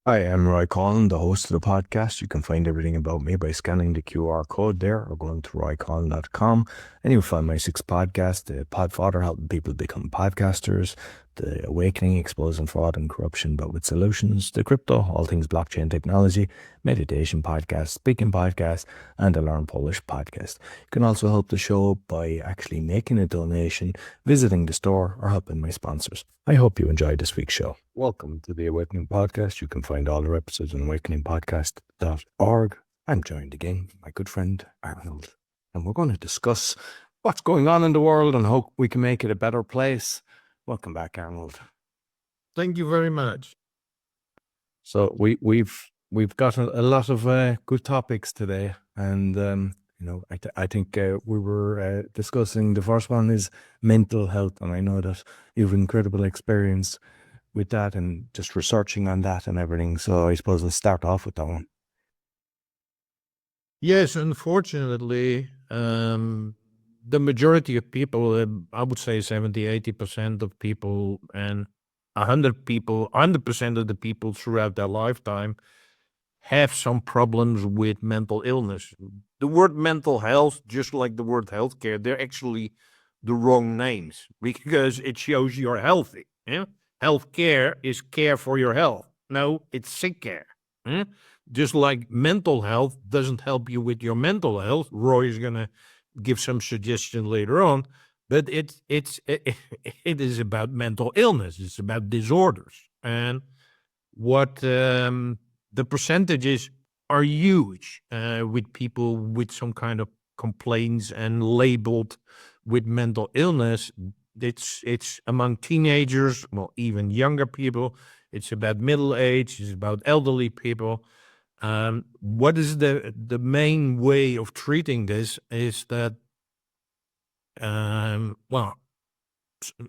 Hi, I'm Roy Collin, the host of the podcast. You can find everything about me by scanning the QR code there or going to roycollin.com. And you'll find my six podcasts, the Podfather, helping people become podcasters, the Awakening, exposing fraud and corruption, but with solutions, the Crypto, all things blockchain technology, meditation podcast, speaking podcast, and the Learn Polish podcast. You can also help the show by actually making a donation, visiting the store, or helping my sponsors. I hope you enjoyed this week's show. Welcome to the Awakening Podcast. You can find all our episodes on awakeningpodcast.org. I'm joined again by my good friend Arnold, and we're going to discuss what's going on in the world and how we can make it a better place. Welcome back, Arnold. Thank you very much. So we've got a lot of good topics today, and I think we were discussing the first one is mental health, and I know that you've incredible experience with that and just researching on that and everything. So I suppose let's start off with that one. Yes, unfortunately, the majority of people, I would say 70, 80% of people and 100% of the people throughout their lifetime have some problems with mental illness. The word mental health, just like the word healthcare, they're actually the wrong names because it shows you're healthy. Yeah? Healthcare is care for your health. No, it's sick care. Yeah? Just like mental health doesn't help you with your mental health. Roy is going to give some suggestion later on, but it is about mental illness. It's about disorders. And what the percentages are huge with people with some kind of complaints and labeled with mental illness. It's among teenagers, well, even younger people. It's about middle age. It's about elderly people. What is the main way of treating this is that,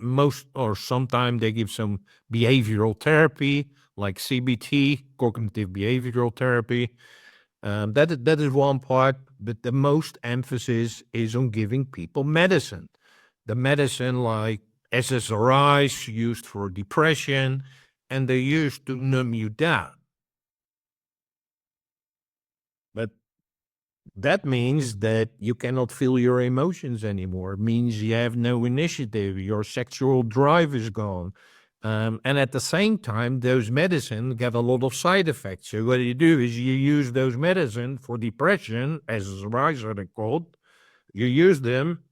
most or sometimes they give some behavioral therapy like CBT, cognitive behavioral therapy. That is one part, but the most emphasis is on giving people medicine. The medicine like SSRIs used for depression, and they're used to numb you down. But that means that you cannot feel your emotions anymore. It means you have no initiative. Your sexual drive is gone. And at the same time, those medicine get a lot of side effects. So what you do is you use those medicine for depression, as SSRIs are called. You use them,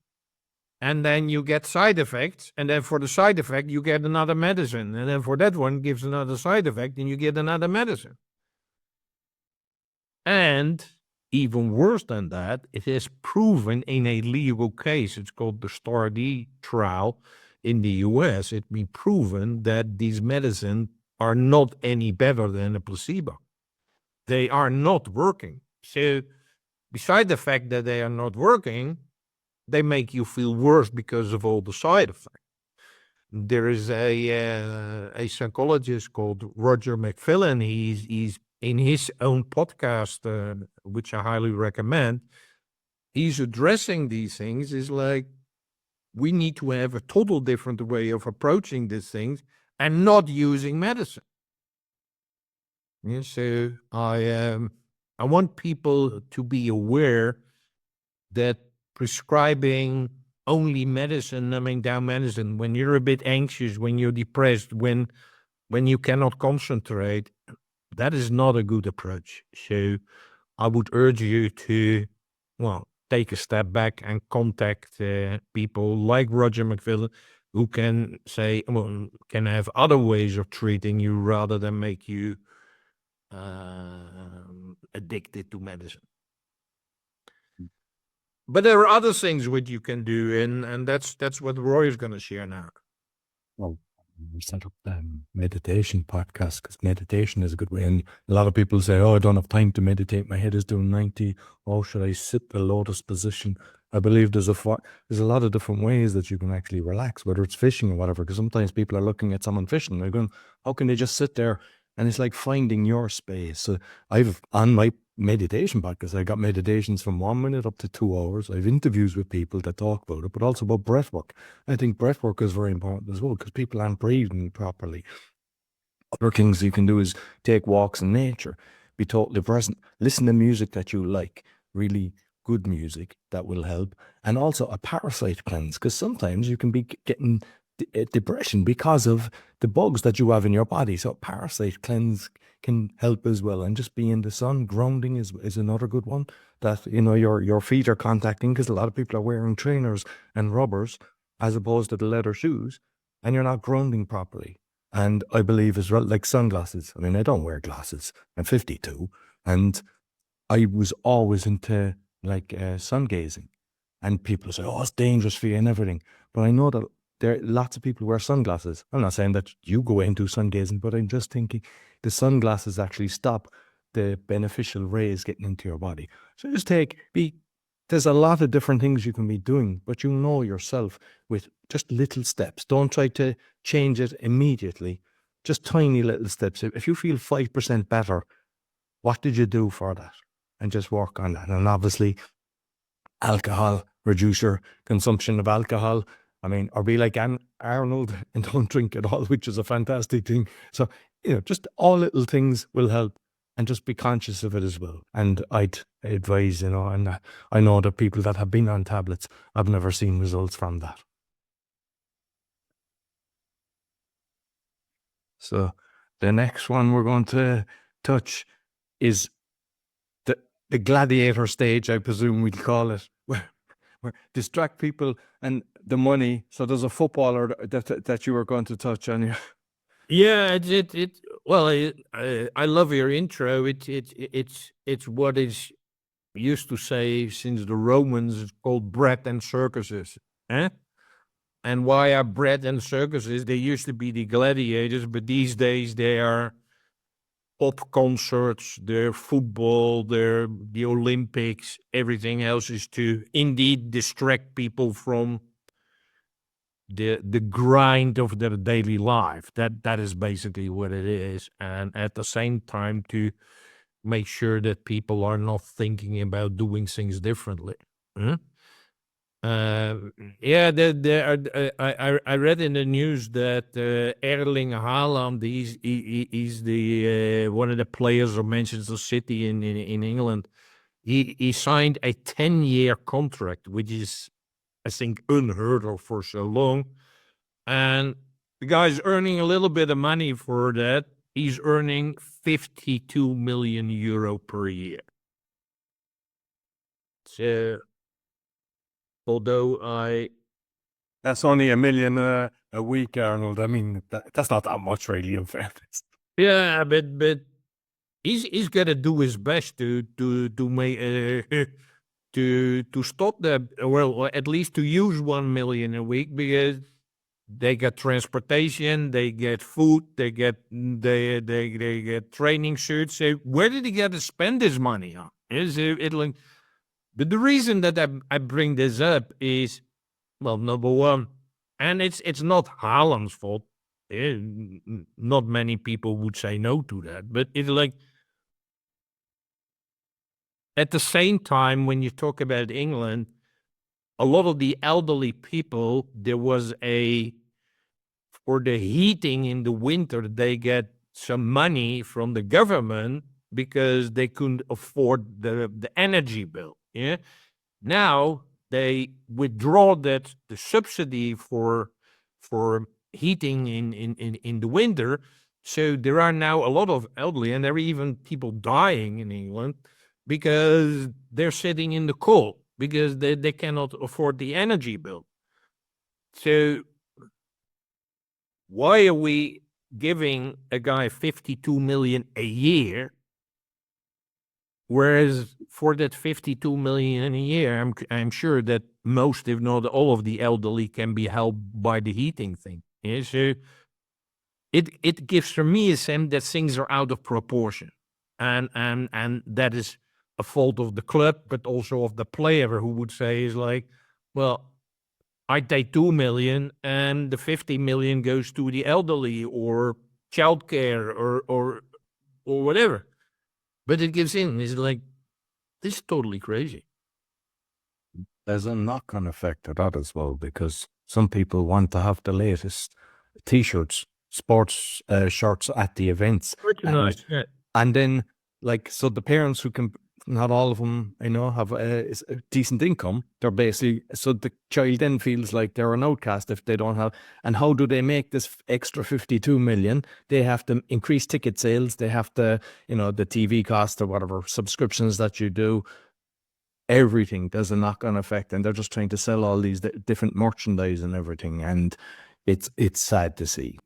and then you get side effects. And then for the side effect, you get another medicine. And then for that one, gives another side effect, and you get another medicine. And even worse than that, it is proven in a legal case. It's called the STAR-D trial in the US. It's been proven that these medicines are not any better than a placebo. They are not working. So, beside the fact that they are not working, they make you feel worse because of all the side effects. There is a psychologist called Roger McFillin. He's in his own podcast, which I highly recommend. He's addressing these things. Is like we need to have a total different way of approaching these things and not using medicine. Yeah, so I want people to be aware that prescribing only medicine, numbing down medicine, when you're a bit anxious, when you're depressed, when you cannot concentrate, that is not a good approach. So I would urge you to, well, take a step back and contact people like Roger McFillin, who can say, well, can have other ways of treating you rather than make you addicted to medicine. But there are other things which you can do, and that's what Roy is going to share now. Well, we set up the meditation podcast because meditation is a good way. And a lot of people say, "Oh, I don't have time to meditate. My head is doing 90. Oh, should I sit the lotus position?" I believe there's a lot of different ways that you can actually relax, whether it's fishing or whatever. Because sometimes people are looking at someone fishing, they're going, "How can they just sit there?" And it's like finding your space. So I've on my meditation podcast, I got meditations from 1 minute up to 2 hours. I've interviews with people that talk about it, but also about breath work. I think breath work is very important as well because people aren't breathing properly. Other things you can do is take walks in nature, be totally present, listen to music that you like, really good music that will help, and also a parasite cleanse, because sometimes you can be getting depression because of the bugs that you have in your body. So parasite cleanse can help as well, and just be in the sun. Grounding is another good one that your feet are contacting, because a lot of people are wearing trainers and rubbers as opposed to the leather shoes, and you're not grounding properly. And I believe as well, like sunglasses. I mean, I don't wear glasses. I'm 52, and I was always into like sun gazing. And people say, "Oh, it's dangerous for you and everything." But I know that there are lots of people who wear sunglasses. I'm not saying that you go into sun gazing, but I'm just thinking the sunglasses actually stop the beneficial rays getting into your body. So just there's a lot of different things you can be doing, but you know yourself with just little steps. Don't try to change it immediately. Just tiny little steps. If you feel 5% better, what did you do for that? And just work on that. And obviously, alcohol, reduce your consumption of alcohol. I mean, or be like Arnold and don't drink at all, which is a fantastic thing. So, just all little things will help, and just be conscious of it as well. And I'd advise, and I know that people that have been on tablets, I've never seen results from that. So the next one we're going to touch is the Gladiator Stage, I presume we'd call it, where distract people and the money. So there's a footballer that you were going to touch on here. Yeah, well, I love your intro. It's what is used to say since the Romans. It's called bread and circuses. Eh? And why are bread and circuses? They used to be the gladiators, but these days they are pop concerts, they're football, they're the Olympics. Everything else is to indeed distract people from the grind of their daily life. That is basically what it is, and at the same time to make sure that people are not thinking about doing things differently. Huh? Yeah, I read in the news that Erling Haaland, he's the one of the players of Manchester City in England. He signed a 10-year contract, which is, I think, unheard of for so long. And the guy's earning a little bit of money for that. He's earning 52 million euro per year. So, although That's only $1 million a week, Arnold. I mean, that's not that much, really, in fairness. yeah, but he's gonna do his best to make to stop that. Well, or at least to use 1 million a week, because they get transportation, they get food, they get training shirts. So where did he get to spend his money on? Is it like? But the reason that I bring this up is, well, number one, and it's not Haaland's fault. Not many people would say no to that, but it's like, at the same time, when you talk about England, a lot of the elderly people, there was for the heating in the winter, they get some money from the government because they couldn't afford the energy bill. Yeah. Now they withdraw the subsidy for heating in the winter. So there are now a lot of elderly, and there are even people dying in England because they're sitting in the cold because they cannot afford the energy bill. So why are we giving a guy 52 million a year, whereas for that 52 million a year, I'm sure that most, if not all, of the elderly can be helped by the heating thing? Yeah, so it gives for me a sense that things are out of proportion, and that is a fault of the club, but also of the player, who would say is like, well, I take 2 million and the 50 million goes to the elderly or childcare or whatever. But it gives in. It's like, this is totally crazy. There's a knock-on effect to that as well, because some people want to have the latest T-shirts sports shirts at the events. Pretty nice. Yeah. And then, like, so the parents who can, not all of them, have a decent income. They're basically, so the child then feels like they're an outcast if they don't have. And how do they make this extra 52 million? They have to increase ticket sales. They have to, the TV cost or whatever subscriptions that you do. Everything does a knock-on effect, and they're just trying to sell all these different merchandise and everything. And it's sad to see,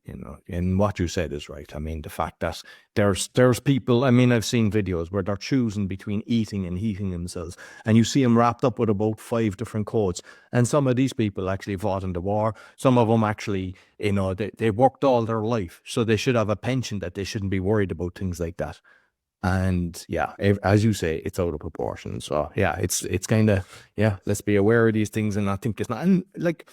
and what you said is right. I mean, the fact that there's people, I mean, I've seen videos where they're choosing between eating and heating themselves, and you see them wrapped up with about 5 different coats. And some of these people actually fought in the war. Some of them actually, they worked all their life, so they should have a pension that they shouldn't be worried about things like that. And yeah, as you say, it's out of proportion. So yeah, it's kind of, yeah, let's be aware of these things. And I think it's not, and like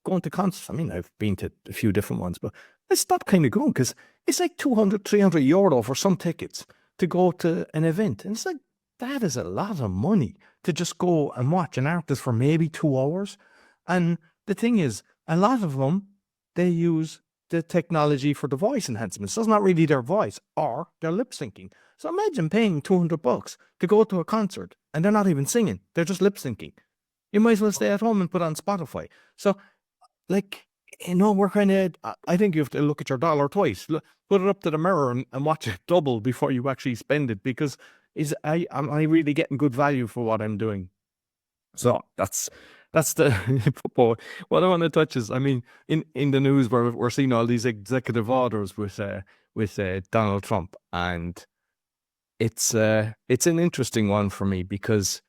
going to concerts, I mean, I've been to a few different ones, but let's stop kind of going, because it's like 200, 300 euro for some tickets to go to an event. And it's like, that is a lot of money to just go and watch an artist for maybe 2 hours. And the thing is, a lot of them, they use the technology for the voice enhancements. So it's not really their voice, or they're lip syncing. So imagine paying $200 to go to a concert and they're not even singing. They're just lip syncing. You might as well stay at home and put on Spotify. So, like, we're kind of, I think you have to look at your dollar twice. Put it up to the mirror and watch it double before you actually spend it, because am I really getting good value for what I'm doing? So that's the football. What I want to touch is, I mean, in the news we're seeing all these executive orders with Donald Trump, and it's an interesting one for me, because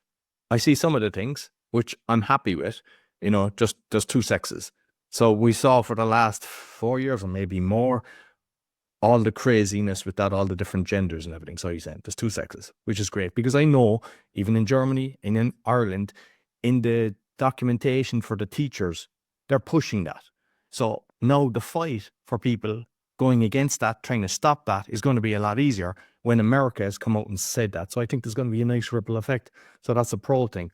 I see some of the things which I'm happy with. Just there's 2 sexes. So we saw for the last 4 years or maybe more, all the craziness with that, all the different genders and everything. So he's saying there's 2 sexes, which is great, because I know even in Germany and in Ireland, in the documentation for the teachers, they're pushing that. So now the fight for people going against that, trying to stop that, is going to be a lot easier when America has come out and said that. So I think there's going to be a nice ripple effect. So that's a pro thing.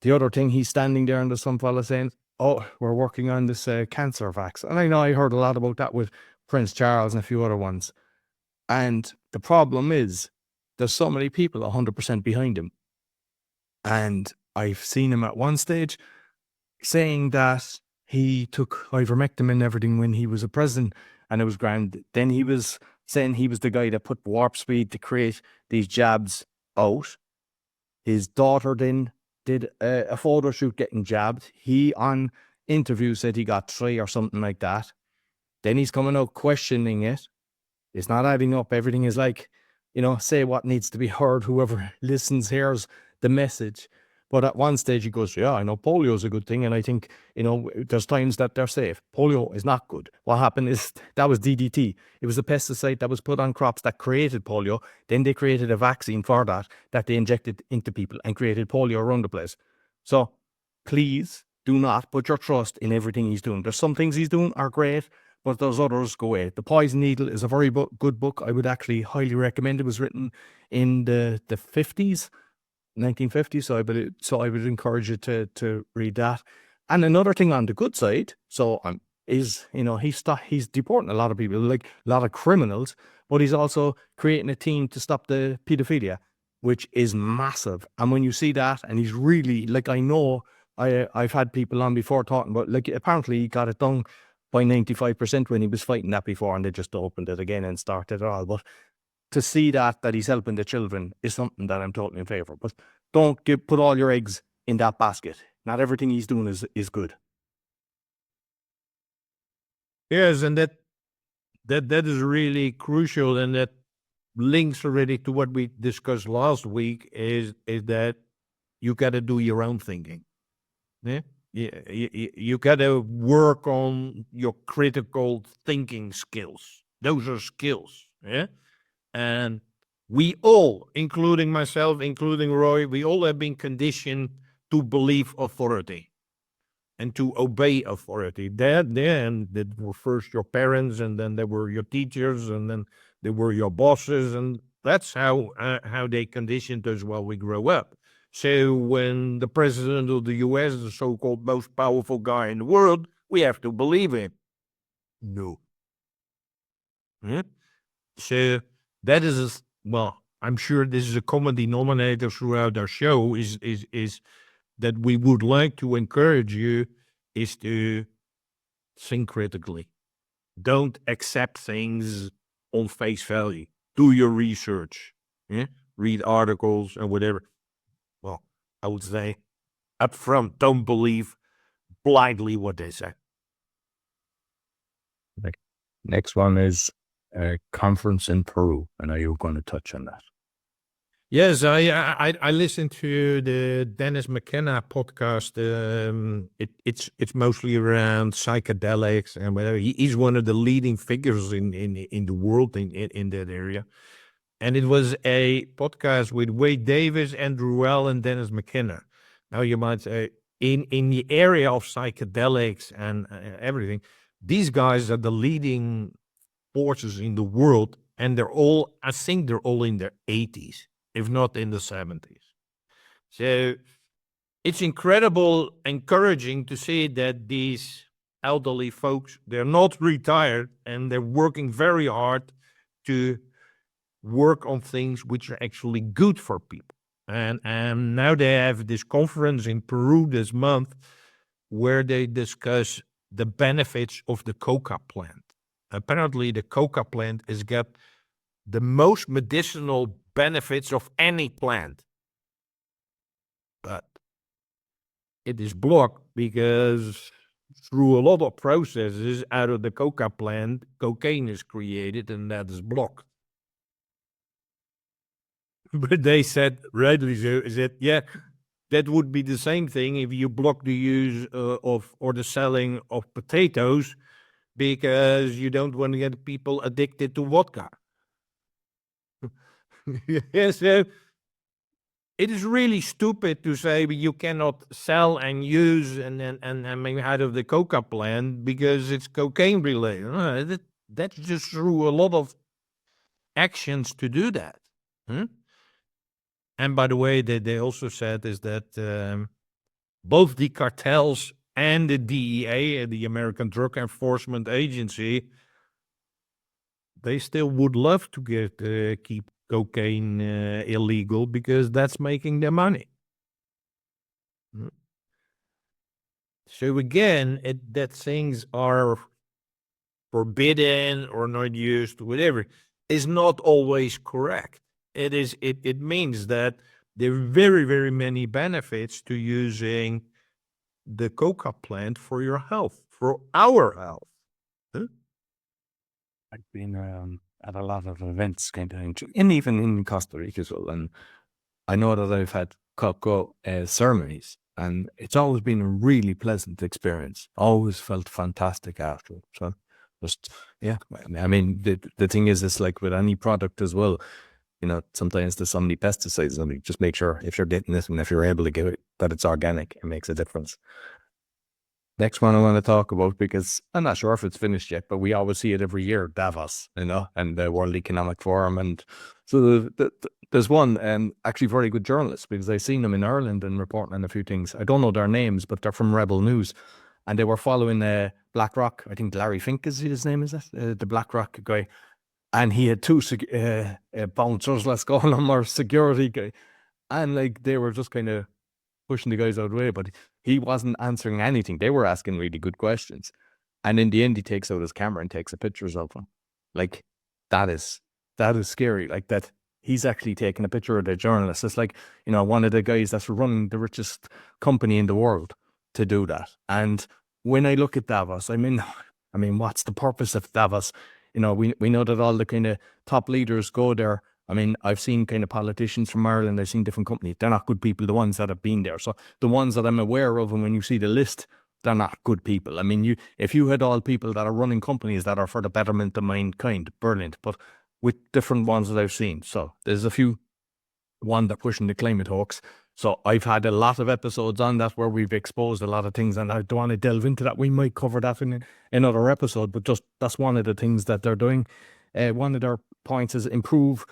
The other thing, he's standing there and there's some fella saying, oh, we're working on this cancer vaccine. And I know I heard a lot about that with Prince Charles and a few other ones. And the problem is, there's so many people 100% behind him. And I've seen him at one stage saying that he took ivermectin and everything when he was a president, and it was grand. Then he was saying he was the guy that put warp speed to create these jabs out. His daughter then did a photo shoot getting jabbed. He, on interview, said he got 3 or something like that. Then he's coming out questioning it. It's not adding up. Everything is like, say what needs to be heard. Whoever listens hears the message. But at one stage he goes, yeah, I know polio is a good thing. And I think, there's times that they're safe. Polio is not good. What happened is, that was DDT. It was a pesticide that was put on crops that created polio. Then they created a vaccine for that they injected into people and created polio around the place. So please do not put your trust in everything he's doing. There's some things he's doing are great, but those others, go away. The Poison Needle is a very good book. I would actually highly recommend. It was written in the 50s. 1950s, so I would encourage you to read that. And another thing on the good side, is, he's deporting a lot of people, like a lot of criminals, but he's also creating a team to stop the pedophilia, which is massive. And when you see that, and he's really, like, I know I've had people on before talking about, like, apparently he got it done by 95% when he was fighting that before, and they just opened it again and started it all. But to see that he's helping the children is something that I'm totally in favor. But don't put all your eggs in that basket. Not everything he's doing is good. Yes, and that is really crucial, and that links already to what we discussed last week. Is that you got to do your own thinking. Yeah, you got to work on your critical thinking skills. Those are skills. Yeah. And we all, including myself, including Roy, we all have been conditioned to believe authority and to obey authority. Then they were first your parents, and then they were your teachers, and then they were your bosses, and that's how they conditioned us while we grow up. So when the president of the U.S., the so-called most powerful guy in the world, we have to believe him. No. Yeah? So that is, well, I'm sure this is a common denominator throughout our show is that we would like to encourage you is to think critically. Don't accept things on face value. Do your research. Yeah? Read articles and whatever. Well, I would say up front, don't believe blindly what they say. Like, next one is a conference in Peru, and are you going to touch on that? Yes, I listened to the Dennis McKenna podcast. It's mostly around psychedelics and whatever. He's one of the leading figures in the world in that area. And it was a podcast with Wade Davis, Andrew Well, and Dennis McKenna. Now you might say in the area of psychedelics and everything, these guys are the leading forces in the world, and I think they're all in their 80s, if not in the 70s. So it's incredible, encouraging to see that these elderly folks, they're not retired and they're working very hard to work on things which are actually good for people. And now they have this conference in Peru this month where they discuss the benefits of the Coca plant. Apparently, the Coca plant has got the most medicinal benefits of any plant. But it is blocked because through a lot of processes out of the Coca plant, cocaine is created and that is blocked. But they said, rightly so, is that, yeah, that would be the same thing if you block the use of or the selling of potatoes because you don't want to get people addicted to vodka. Yeah, so it is really stupid to say you cannot sell and use and maybe out of the Coca plant because it's cocaine related. That's just through a lot of actions to do that. Hmm? And by the way, they also said is that both the cartels and the DEA, the American Drug Enforcement Agency, they still would love to keep cocaine illegal because that's making their money. Mm. So again, that things are forbidden or not used, whatever, is not always correct. It means that there are very, very many benefits to using the coca plant for your health, for our health. Huh? I've been at a lot of events, kind of, and even in Costa Rica as well. And I know that I've had Coca ceremonies, and it's always been a really pleasant experience. Always felt fantastic after. So, just yeah. I mean, the thing is, it's like with any product as well. You know, sometimes there's so many pesticides. I mean, just make sure if you're getting this and if you're able to get it, that it's organic. It makes a difference. Next one I want to talk about, because I'm not sure if it's finished yet, but we always see it every year, Davos, you know, and the World Economic Forum. And so there's one actually very good journalist, because I've seen them in Ireland and reporting on a few things. I don't know their names, but they're from Rebel News. And they were following BlackRock. I think Larry Fink is his name, is that? The BlackRock guy. And he had two bouncers, let's call them, or security guy. And like they were just kind of pushing the guys out of the way, but he wasn't answering anything. They were asking really good questions. And in the end, he takes out his camera and takes a pictures of them. Like, that is scary. Like, that he's actually taking a picture of the journalist. It's like, you know, one of the guys that's running the richest company in the world to do that. And when I look at Davos, I mean, what's the purpose of Davos? You know, we know that all the kind of top leaders go there. I mean, I've seen kind of politicians from Ireland, I've seen different companies. They're not good people, the ones that have been there. So the ones that I'm aware of, and when you see the list, they're not good people. I mean, if you had all people that are running companies that are for the betterment of mankind, brilliant. But with different ones that I've seen. So there's a few, one that pushing the climate hoax. So I've had a lot of episodes on that where we've exposed a lot of things, and I don't want to delve into that. We might cover that in another episode, but just that's one of the things that they're doing. One of their points is improve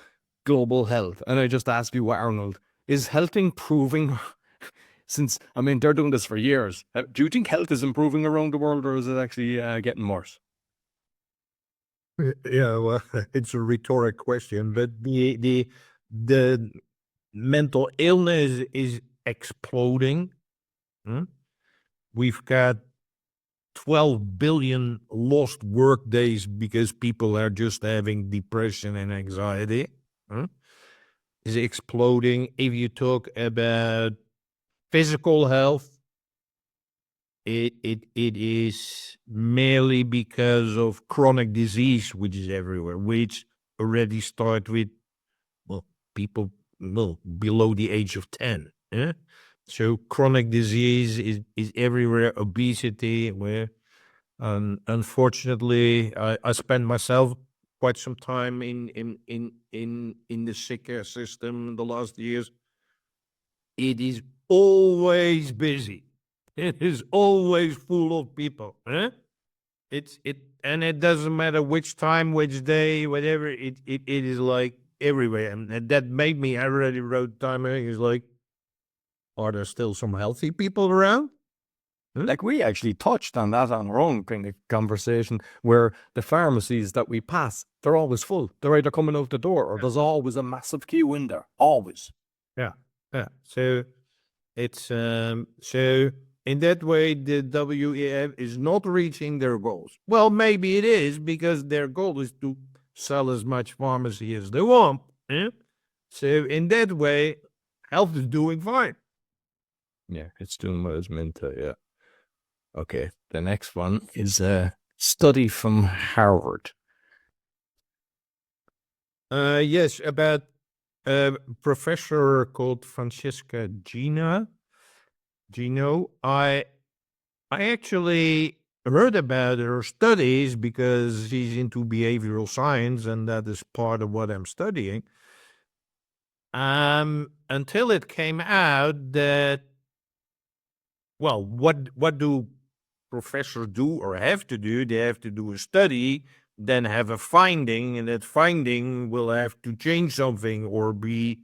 global health. And I just ask you, Arnold, is health improving? Since, I mean, they're doing this for years. Do you think health is improving around the world, or is it actually getting worse? Yeah, well, it's a rhetoric question, but the mental illness is exploding. Hmm? We've got 12 billion lost work days because people are just having depression and anxiety. Hmm? Is exploding. If you talk about physical health, it is merely because of chronic disease, which is everywhere, which already start with, well, people, well, below the age of 10. Yeah? So chronic disease is everywhere. Obesity, where unfortunately I spent myself quite some time in the sick care system in the last years. It is always busy. It is always full of people. Eh? And it doesn't matter which time, which day, whatever. It is like everywhere, and that made me. I already wrote time. Is like, are there still some healthy people around? Like we actually touched on that on our own kind of conversation, where the pharmacies that we pass, they're always full. They're either coming out the door or there's always a massive queue in there. Always. Yeah, yeah. So it's so in that way, the WEF is not reaching their goals. Well, maybe it is because their goal is to sell as much pharmacy as they want. Eh? So in that way, health is doing fine. Yeah, it's doing what it's meant to, yeah. Okay, the next one is a study from Harvard. Yes, about a professor called Francesca Gino. I actually heard about her studies because she's into behavioral science, and that is part of what I'm studying. Until it came out that, well, what do professors do or have to do? They have to do a study, then have a finding, and that finding will have to change something or be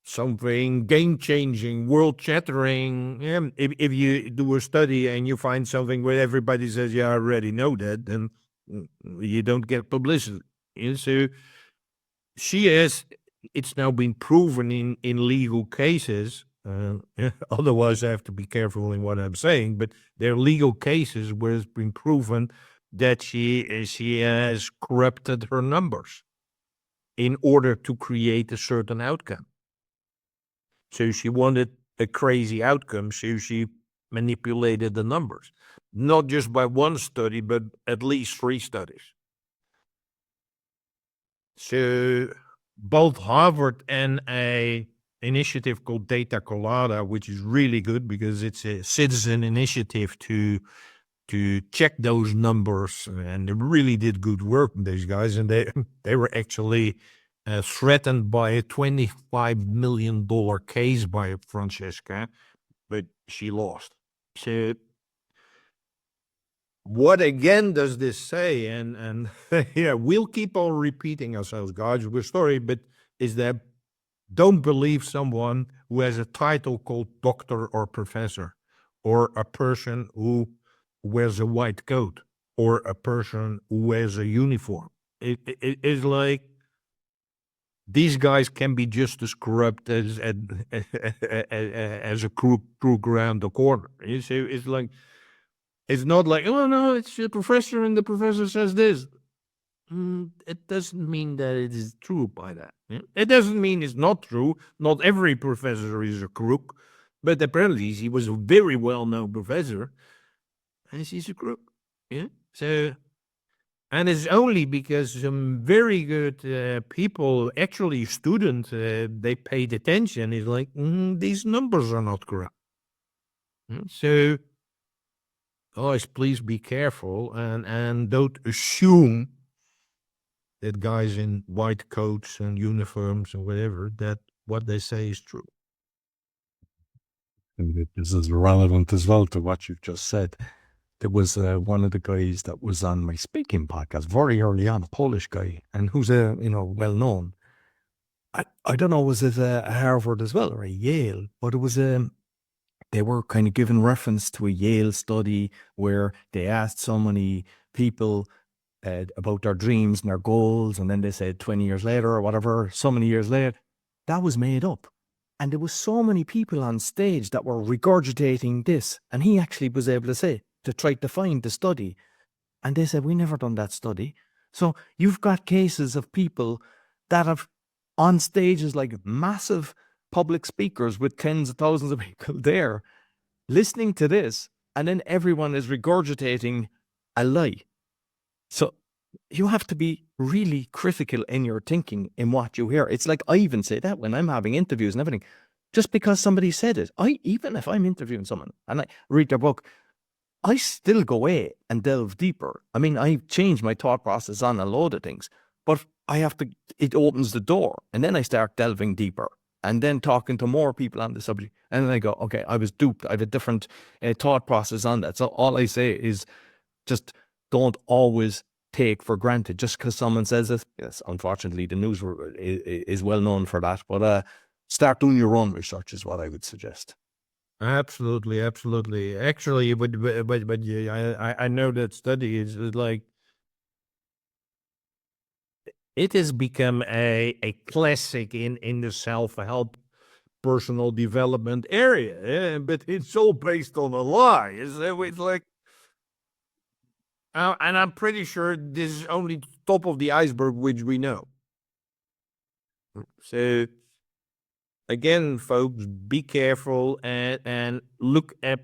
something game changing, world shattering. Yeah, if you do a study and you find something where everybody says, "Yeah, I already know that," then you don't get publicity. And so she has. It's now been proven in legal cases. Otherwise, I have to be careful in what I'm saying. But there are legal cases where it's been proven that she has corrupted her numbers in order to create a certain outcome. So she wanted a crazy outcome, so she manipulated the numbers, not just by one study, but at least 3 studies. So both Harvard and a initiative called Data Colada, which is really good because it's a citizen initiative to check those numbers, and they really did good work, these guys, and they were actually threatened by a $25 million case by Francesca, but she lost. So what again does this say? And yeah, we'll keep on repeating ourselves, guys, with story, but is that don't believe someone who has a title called doctor or professor, or a person who wears a white coat, or a person who wears a uniform. It is like these guys can be just as corrupt as a crook around the corner. You see, it's like it's not like, oh no, it's a professor and the professor says this. It doesn't mean that it is true by that. Yeah? It doesn't mean it's not true. Not every professor is a crook, but apparently he was a very well-known professor, and he's a crook. Yeah. So, and it's only because some very good people, actually students, they paid attention. It's like these numbers are not correct. So, guys, please be careful and don't assume that guys in white coats and uniforms and whatever, that what they say is true. And this is relevant as well to what you've just said. There was one of the guys that was on my speaking podcast very early on, a Polish guy, and who's well known. I don't know, was it a Harvard as well or a Yale? But it was they were kind of giving reference to a Yale study where they asked so many people about their dreams and their goals, and then they said 20 years later or whatever, so many years later, that was made up. And there was so many people on stage that were regurgitating this, and he actually was able to say, to try to find the study, and they said, we never done that study. So you've got cases of people that have on stages like massive public speakers with tens of thousands of people there listening to this, and then everyone is regurgitating a lie. So you have to be really critical in your thinking in what you hear. It's like I even say that when I'm having interviews and everything, just because somebody said it, even if I'm interviewing someone and I read their book, I still go away and delve deeper. I mean, I've changed my thought process on a load of things, but it opens the door, and then I start delving deeper and then talking to more people on the subject. And then I go, okay, I was duped. I have a different thought process on that. So all I say is just don't always take for granted just because someone says it. Yes, unfortunately, the news is well known for that, but start doing your own research is what I would suggest. Absolutely, absolutely. Actually, but yeah, I know that study is like it has become a classic in the self-help personal development area, but it's all based on a lie. It's like, and I'm pretty sure this is only top of the iceberg, which we know. So again, folks, be careful and look at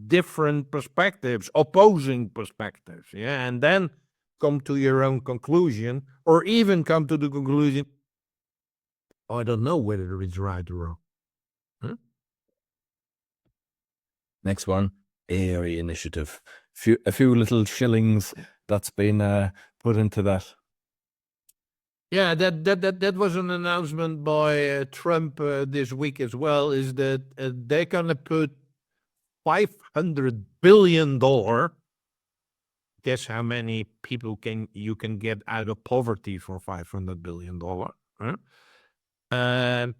different perspectives, opposing perspectives, yeah, and then come to your own conclusion, or even come to the conclusion, I don't know whether it's right or wrong. Huh? Next one, AI initiative. A few little shillings that's been put into that. Yeah, that was an announcement by Trump this week as well. Is that they're gonna put $500 billion. Guess how many people you can get out of poverty for $500 billion? Huh? An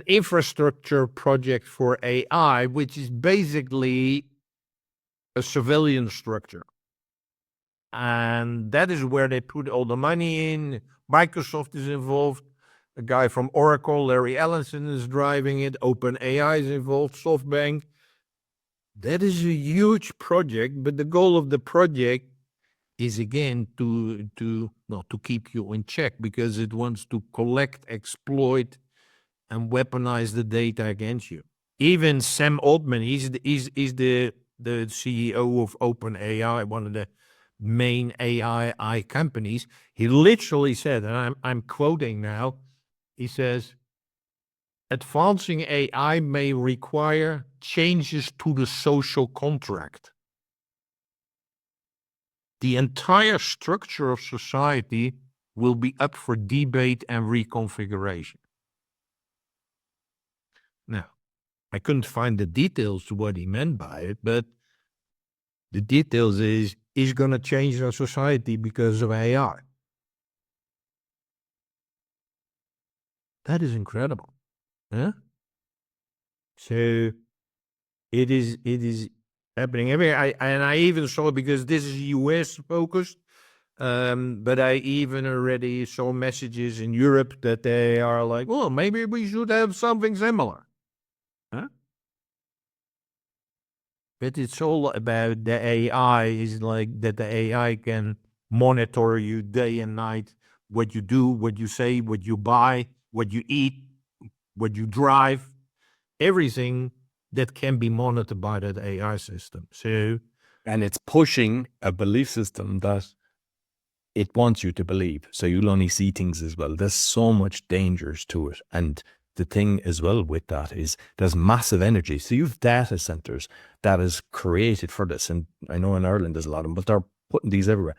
infrastructure project for AI, which is basically a surveillance structure. And that is where they put all the money in. Microsoft is involved. A guy from Oracle, Larry Ellison, is driving it. OpenAI is involved. SoftBank. That is a huge project, but the goal of the project is again to keep you in check, because it wants to collect, exploit, and weaponize the data against you. Even Sam Altman, he's the CEO of OpenAI, one of the main AI companies. He literally said, and I'm quoting now, he says, advancing AI may require changes to the social contract. The entire structure of society will be up for debate and reconfiguration. Now, I couldn't find the details to what he meant by it, but the details is he's going to change our society because of AI. That is incredible. Huh? So it is happening everywhere. I even saw, because this is US focused, but I even already saw messages in Europe that they are like, well, maybe we should have something similar. Huh? But it's all about the AI. Is like that the AI can monitor you day and night, what you do, what you say, what you buy, what you eat, what you drive, everything that can be monitored by that AI system. So, and it's pushing a belief system that it wants you to believe. So you'll only see things as well. There's so much dangers to it. And the thing as well with that is there's massive energy. So you have data centers that is created for this. And I know in Ireland there's a lot of them, but they're putting these everywhere.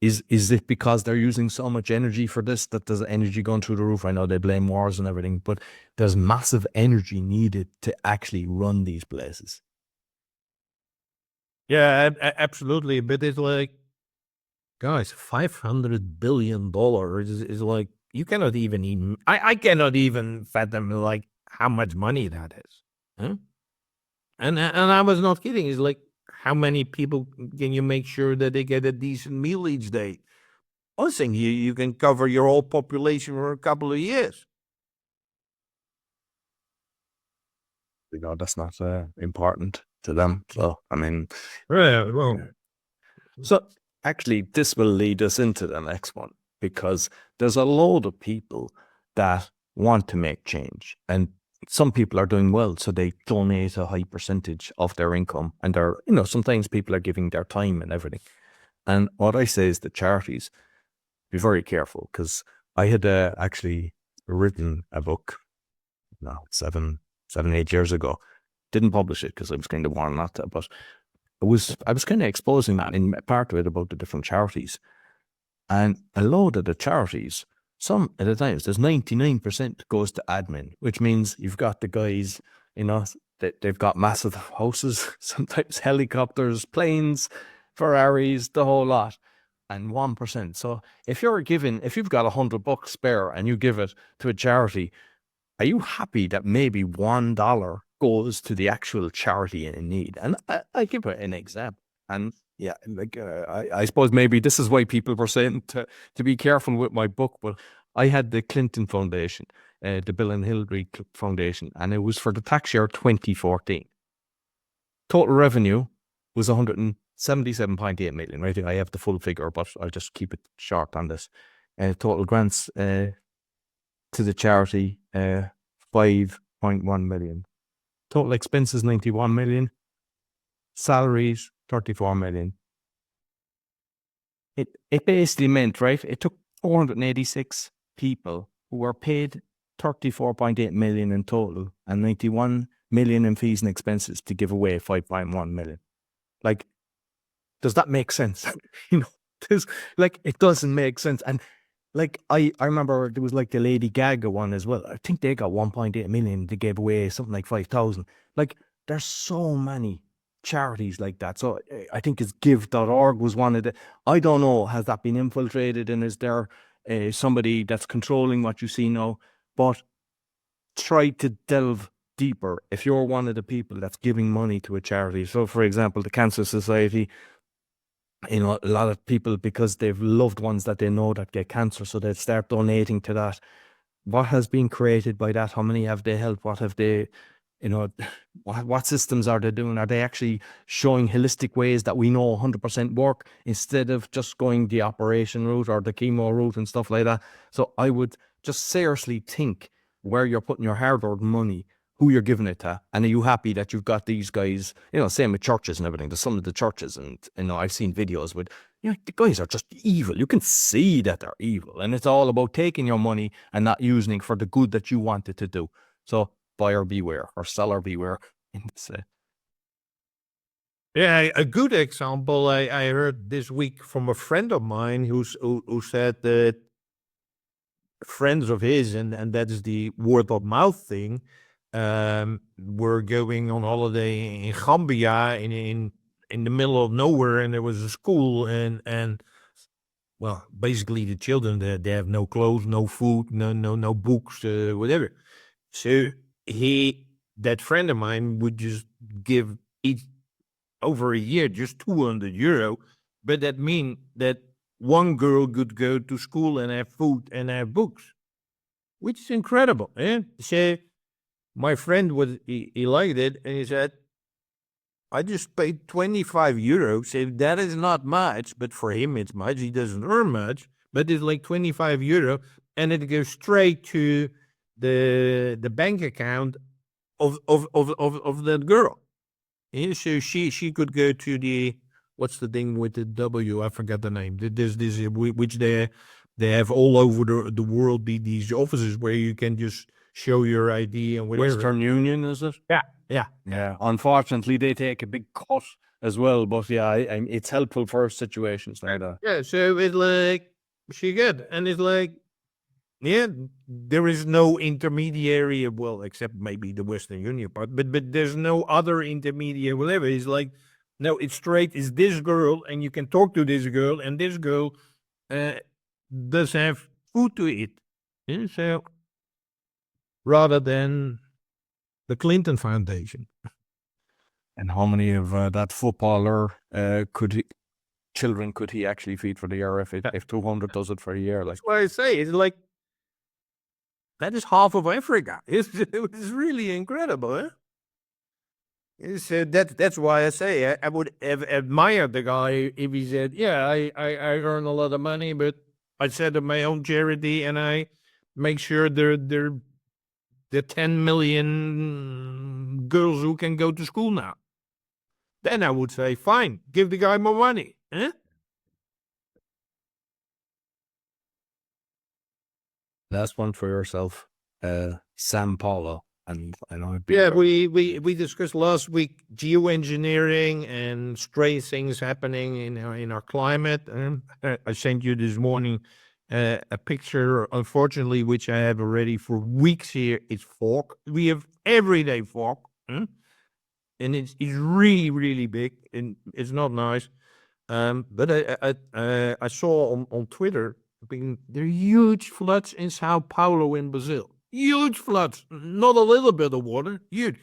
Is it because they're using so much energy for this that there's energy going through the roof? I know they blame wars and everything, but there's massive energy needed to actually run these places. yeah, absolutely. But it's like, guys, $500 billion is like, you cannot even I cannot even fathom like how much money that is. Huh? And I was not kidding. It's like, how many people can you make sure that they get a decent meal each day? I think you can cover your whole population for a couple of years. That's not important to them. So, I mean, Yeah, well, so actually, this will lead us into the next one, because there's a load of people that want to make change, and some people are doing well, so they donate a high percentage of their income, and they're, sometimes people are giving their time and everything. And what I say is the charities, be very careful, because I had actually written a book, no, 8 years ago. Didn't publish it because I was kind of warned not to, but I was kind of exposing that in part of it about the different charities. And a load of the charities, some at the times, there's 99% goes to admin, which means you've got the guys, that they've got massive houses, sometimes helicopters, planes, Ferraris, the whole lot, and 1%. So if you've got $100 spare and you give it to a charity, are you happy that maybe $1 goes to the actual charity in need? And I give it an example. And yeah, like I suppose maybe this is why people were saying to be careful with my book. But I had the Clinton Foundation, the Bill and Hillary Foundation, and it was for the tax year 2014. Total revenue was 177.8 million. Right, I have the full figure, but I'll just keep it short on this. Total grants to the charity, 5.1 million. Total expenses, 91 million. Salaries, 34 million. It basically meant, right, it took 486 people who were paid 34.8 million in total and 91 million in fees and expenses to give away 5.1 million. Like, does that make sense? It doesn't make sense. And like, I remember there was like the Lady Gaga one as well. I think they got 1.8 million. They gave away something like 5,000. Like, there's so many charities like that. So I think it's give.org was one of the, I don't know, has that been infiltrated, and is there somebody that's controlling what you see now? But try to delve deeper if you're one of the people that's giving money to a charity. So, for example, the Cancer Society, a lot of people, because they've loved ones that they know that get cancer, so they start donating to that. What has been created by that? How many have they helped? What have they, what systems are they doing? Are they actually showing holistic ways that we know 100% work, instead of just going the operation route or the chemo route and stuff like that? So I would just seriously think where you're putting your hard-earned money, who you're giving it to, and are you happy that you've got these guys, same with churches and everything. There's some of the churches, and I've seen videos with, the guys are just evil. You can see that they're evil, and it's all about taking your money and not using it for the good that you want it to do. So buyer beware, or seller beware. yeah, a good example I heard this week from a friend of mine who said that friends of his, and that is the word of mouth thing, were going on holiday in Gambia in the middle of nowhere, and there was a school, and well, basically the children, they have no clothes, no food, no books, whatever. So that friend of mine would just give each over a year just €200, but that mean that one girl could go to school and have food and have books, which is incredible. Eh? So my friend he liked it, and he said, I just paid €25. So that is not much, but for him it's much. He doesn't earn much, but it's like €25, and it goes straight to the bank account of that girl. Yeah, so she could go to the, what's the thing with the W? I forgot the name. There's this which they have all over the world, these offices where you can just show your ID and whatever. Western Union, is it? Yeah. Yeah. Unfortunately, they take a big cut as well. But yeah, it's helpful for situations like that. Yeah. So it's like she good, and it's like, yeah, there is no intermediary, well, except maybe the Western Union part, but there's no other intermediary, whatever. It's like, no, it's straight. It's this girl, and you can talk to this girl, and this girl does have food to eat. Yeah, so rather than the Clinton Foundation. And how many of that footballer children could he actually feed for the year if 200 does it for a year? Like, That's why I say it's like that is half of Africa. It's really incredible, eh? That's why I say I would admire the guy if he said, "Yeah, I earn a lot of money, but I set up my own charity and I make sure the 10 million girls who can go to school now." Then I would say, fine, give the guy more money, eh? last one for yourself, San Paulo. And I know it'd be Yeah, we discussed last week geoengineering and strange things happening in our climate. I sent you this morning a picture, unfortunately, which I have already for weeks here. It's fog. We have everyday fog, and it's really really big, and it's not nice. But I saw on Twitter there are huge floods in Sao Paulo in Brazil. Huge floods, not a little bit of water, huge.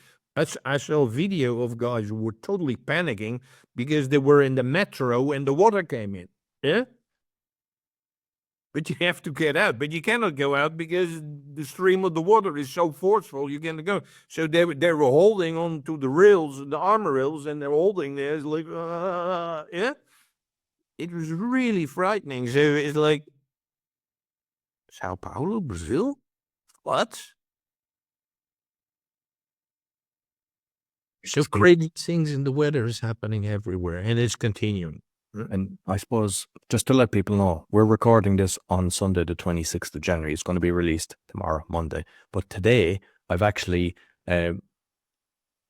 I saw a video of guys who were totally panicking because they were in the metro and the water came in. Yeah? But you have to get out. But you cannot go out because the stream of the water is so forceful. You can't go. So they were holding on to the rails, the armor rails, and they're holding there. It's like, yeah. It was really frightening. So it's like, Sao Paulo, Brazil? What? So crazy things in the weather is happening everywhere, and it's continuing. And I suppose, just to let people know, we're recording this on Sunday, the 26th of January. It's going to be released tomorrow, Monday. But today, I've actually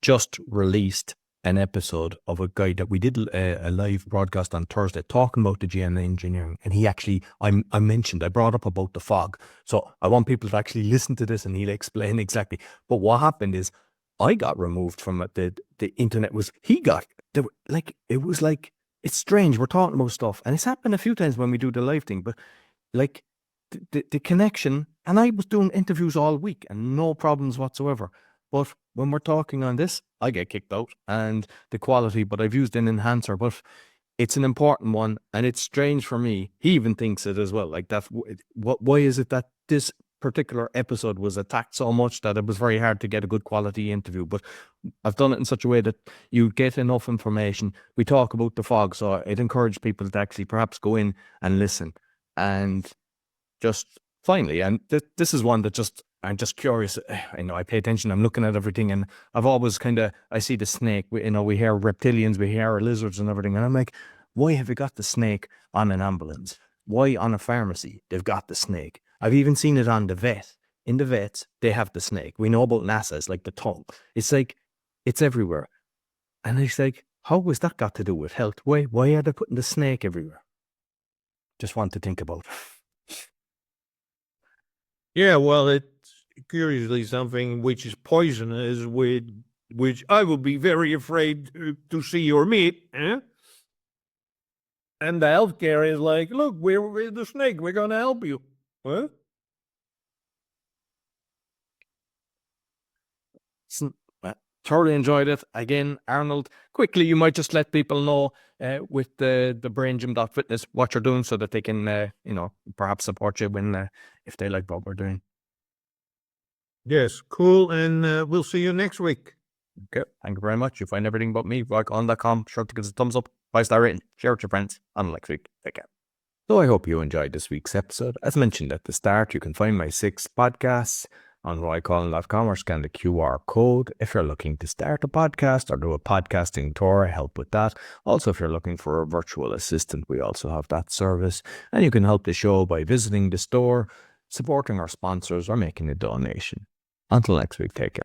just released an episode of a guy that we did a live broadcast on Thursday talking about the geoengineering. And he actually, I brought up about the fog. So I want people to actually listen to this and he'll explain exactly. But what happened is I got removed from it. The internet was, it was like, it's strange. We're talking about stuff. And it's happened a few times when we do the live thing, but like the connection, and I was doing interviews all week and no problems whatsoever. But when we're talking on this, I get kicked out and the quality, but I've used an enhancer, but it's an important one and it's strange for me. He even thinks it as well. Like that, why is it that this particular episode was attacked so much that it was very hard to get a good quality interview? But I've done it in such a way that you get enough information. We talk about the fog, so I'd encourage people to actually perhaps go in and listen. And just finally, and this is one that I'm just curious. I know I pay attention. I'm looking at everything, and I've always I see the snake. We hear reptilians, we hear lizards and everything, and I'm like, why have you got the snake on an ambulance? Why on a pharmacy they've got the snake? I've even seen it on the vet. In the vets, they have the snake. We know about NASA. It's like the tongue. It's like it's everywhere, and it's like, how has that got to do with health? Why are they putting the snake everywhere? Just want to think about. Yeah, well, it's curiously something which is poisonous, which I would be very afraid to see or meet. Eh? And the healthcare is like, look, we're the snake. We're going to help you. Huh? Thoroughly enjoyed it. Again, Arnold, quickly, you might just let people know with the braingym.fitness what you're doing so that they can, perhaps support you when if they like what we're doing. Yes, cool. And we'll see you next week. Okay, thank you very much. You find everything about me, rockon.com. Sure to give us a thumbs up, 5-star rating, share with your friends. Until next week, take care. So I hope you enjoyed this week's episode. As mentioned at the start, you can find my 6 podcasts on roycollin.com or scan the QR code if you're looking to start a podcast or do a podcasting tour. I help with that. Also, if you're looking for a virtual assistant, we also have that service. And you can help the show by visiting the store, supporting our sponsors, or making a donation. Until next week, take care.